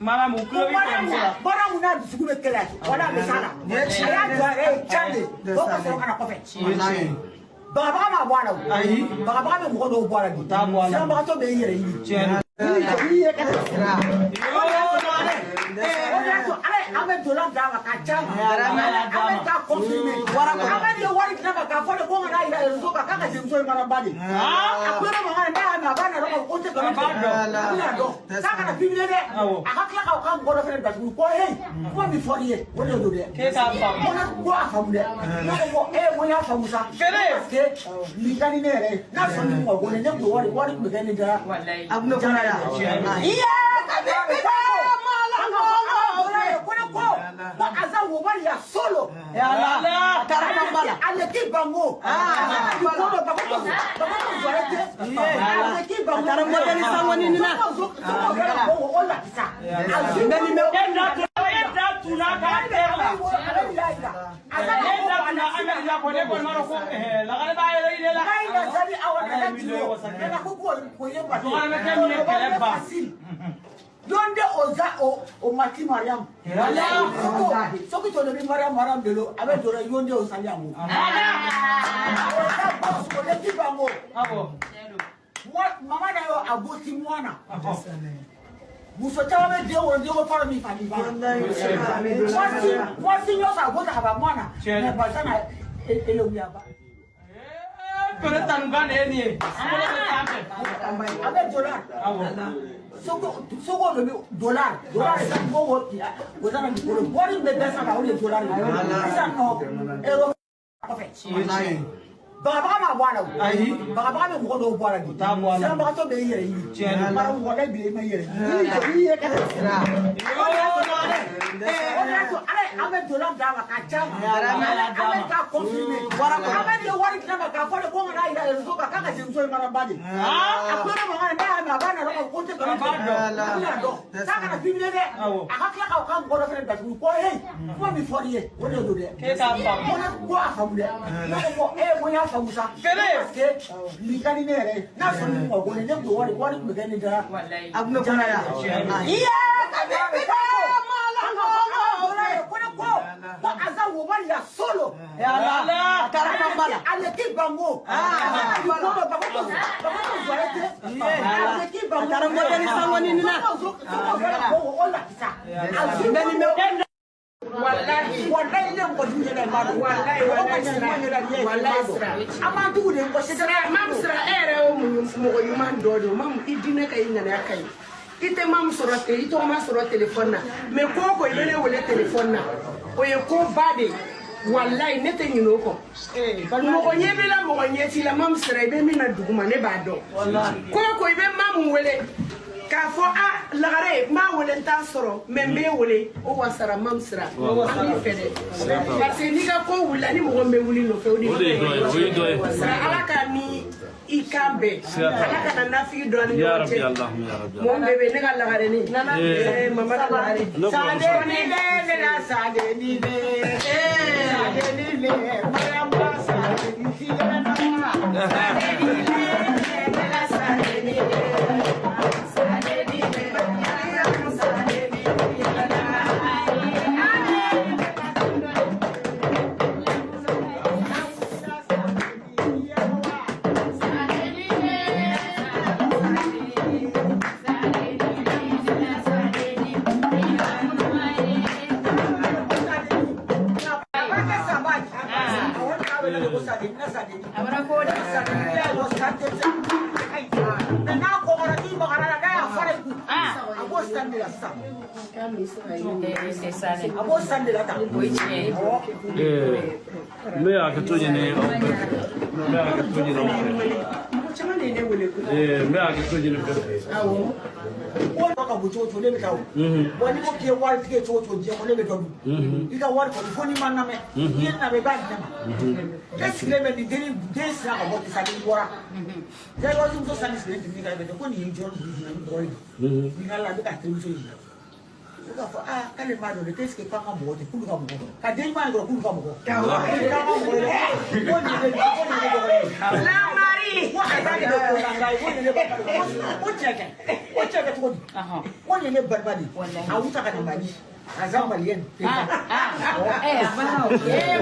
Mana mu ko bi bara mu na dusu be kala wala be sala ya do chande ko ko kana ko fe baba ma bwana ayi baba me mo do bwana di ta bwana ba to be yere yi chen yi ka sira ame dola dama ka chama ame ka confirmer ame de wari dama ka fole ko ngana ila zo ka ka jimso mara bali akwere mo ngana na bana ro ko te ko ina do saka na bibile de akakla ka ka ngoro fere da ko he ko mi foriye woni do de ke ka fa mo na ko afamu de ko mo ya famu sa ke likani ne re na so ni ko ne ko wari me gani da wallahi abno ko na iya ka be ya solo ya la tarakambala aleki bango bango aleki bango taramode ni sangoni nina ola kisa ndani me enda tuna ka terla enda tuna ameli ya kone ko maro ko la gale ba ile la ina sali awana na ko yemba to ana kemi kele ba donde oza o mati Mariam wala soko to le Mariam delo abe dora yonde o saliamu boss ko le kibango abo mama na yo aboti mwana muso tawe de o para mi fani ba wasi yo sa bota ba mwana ne ba sana ele uya ba pero tan gane ni abe dora soko le dollar est bon vous avez dit le bon de ça va le dollar ça non euro fait baba ma bwana ayi baba me mo do bwana di ta bwana ba to be yere yi chen para mo le bi me yere yi ka sira ame dollar da ka chama ame ka confirmer ame de wari kama ka fole ko ngana ila zo ka ka jimso mara badi akwere mo ngana na bana ro ko te ko ina do saka na bibile de akakla ka ka ngoro fere da ko he ko mi foriye woni do de ke ka fa mo na ko afamu de ko mo ya fa musa ke likani ne re na so ni ko ne ko wari me gani da wallahi abno ko na ya iya ka be ko azawo wali ya solo ya la tarakambala aleki bango aleki bango taramode ni sangoni nina ola kisa ndani me wallahi ne ko duje da ma wallahi ama dude ko sedara mam sra ere o mo ko yuman dodo mam idine kay ngana kay ite mam sorote ito ma soro telephone na me ko ibele wole telephone na o ye ko bade wallahi ne te nyino ko mo ko nyebela mo nyeti la mam sra ibe mi na duguma ne ba do ko ibe mam wole ka fo a lagare ma wole ta soro me me wole o wasara mam sra ami fede parce que ni ka ko wula ni mo me wuli no fe o di do ala ka ni ikambe ala ka na fi do ni ya rabbi allahumma ya rabbi mo bebe ne ka lagare ni mama lagare sade ni le na sade ni le sade ni le mariam ba sade ni fi na sade ni le na sade ni le me a ka to ne me a ka to ne me a ka to ne ko ka buto to ne ka woni ko ke wal ke to je ko ne do ika war ko foni man na me yen na be ba na est le me di deni desa ko ko sa di wora je lo dum to sa ni se ni ga be ko ni jor ni ngala be ka tru so kale mado de qu'est-ce que pas mo te kulu ka mo ka dei man ko kulu ka mo la mari wa ka de ko ngai wo ne o cheke cogo di ko nin ne barba di a wuta ka nin bali a zan baliyen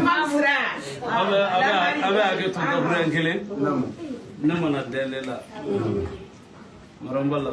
mamsira abe ake tun ka buran kelen ne mana dele la marambala